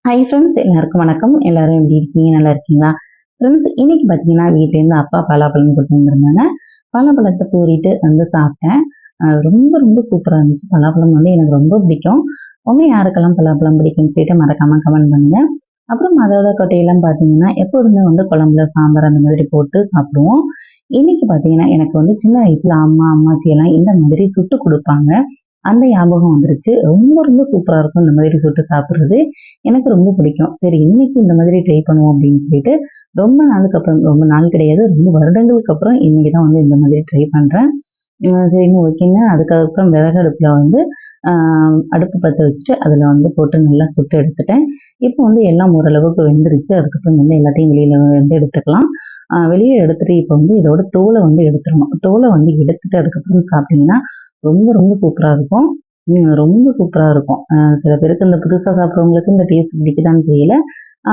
Hi friends, எல்லாருக்கும் வணக்கம். எல்லாரும் எப்படி இருக்கீங்க? நல்லா இருக்கீங்களா? ஃப்ரெண்ட்ஸ், இன்னைக்கு பார்த்தீங்கன்னா வீட்டிலேருந்து அப்பா பலாப்பழம் கொண்டு வந்திருந்தாங்க. பலாப்பழத்தை பூரிட்டு வந்து சாப்பிட்டேன். ரொம்ப ரொம்ப சூப்பராக இருந்துச்சு. பலாப்பழம் வந்து எனக்கு ரொம்ப பிடிக்கும். உங்க யாருக்கெல்லாம் பலாப்பழம் பிடிக்கும்னு சொல்லிட்டு மறக்காம கமெண்ட் பண்ணுங்க. அப்புறம் அதோட கொட்டையெல்லாம் பார்த்தீங்கன்னா எப்போதுமே வந்து குழம்புல சாம்பார் அந்த மாதிரி போட்டு சாப்பிடுவோம். இன்னைக்கு பார்த்தீங்கன்னா எனக்கு வந்து சின்ன வயசுல அம்மா அம்மாச்சி எல்லாம் இந்த மாதிரி சுட்டு கொடுப்பாங்க. அந்த ஞாபகம் வந்துருச்சு. ரொம்ப ரொம்ப சூப்பரா இருக்கும் இந்த மாதிரி சுட்டு சாப்பிடுறது. எனக்கு ரொம்ப பிடிக்கும். சரி, இன்னைக்கு இந்த மாதிரி ட்ரை பண்ணுவோம் அப்படின்னு சொல்லிட்டு ரொம்ப நாளுக்கு அப்புறம், ரொம்ப நாள் கிடையாது, ரொம்ப வருடங்களுக்கு அப்புறம் இன்னைக்கு தான் வந்து இந்த மாதிரி ட்ரை பண்றேன். சரின்னு ஓகேங்க. அதுக்கப்புறம் விறகு அடுப்புல வந்து அடுப்பு பற்ற வச்சுட்டு அதுல வந்து போட்டு நல்லா சுட்டு எடுத்துட்டேன். இப்போ வந்து எல்லாம் ஓரளவுக்கு வெந்துருச்சு. அதுக்கப்புறம் வந்து எல்லாத்தையும் வெளியில வந்து எடுத்துக்கலாம். வெளியே எடுத்துட்டு இப்போ வந்து இதோட தோலை வந்து எடுத்துடணும். தோலை வந்து எடுத்துட்டு அதுக்கப்புறம் சாப்பிட்டீங்கன்னா ரொம்ப ரொம்ப சூப்பரா இருக்கும். ரொம்ப சூப்பரா இருக்கும். சில பேருக்கு இந்த புதுசா சாப்பிட்றவங்களுக்கு இந்த டேஸ்ட் பிடிக்குதான்னு தெரியல.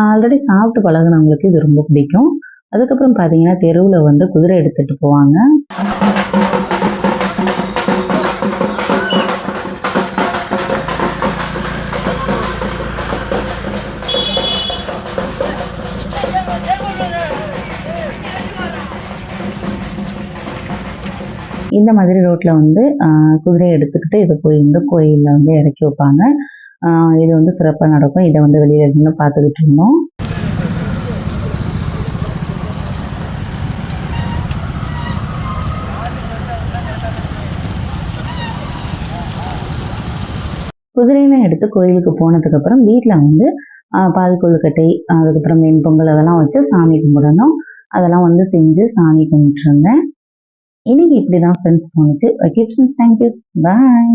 ஆல்ரெடி சாப்பிட்டு பழகுனவங்களுக்கு இது ரொம்ப பிடிக்கும். அதுக்கப்புறம் பார்த்தீங்கன்னா, தெருவுல வந்து குதிரை எடுத்துட்டு போவாங்க. இந்த மாதிரி ரோட்ல வந்து குதிரைய எடுத்துக்கிட்டு இத போய் இந்த கோயில்ல வந்து இறக்கி வைப்பாங்க. இது வந்து சிறப்பா நடக்கும். இத வந்து வெளியில நின்னு பார்த்துக்கிட்டு இருந்தோம். குதிரையெல்லாம் எடுத்து கோயிலுக்கு போனதுக்கப்புறம் வீட்ல வந்து பால் கொழுக்கட்டை, அதுக்கப்புறம் வெண்பொங்கல் அதெல்லாம் வச்சு சாமி கும்பிடணும். அதெல்லாம் வந்து செஞ்சு சாமி கும்பிட்டுருந்தேன். இன்னைக்கு இப்படிதான் ஃப்ரெண்ட்ஸ் போணுச்சு. Okay friends, thank you. Bye.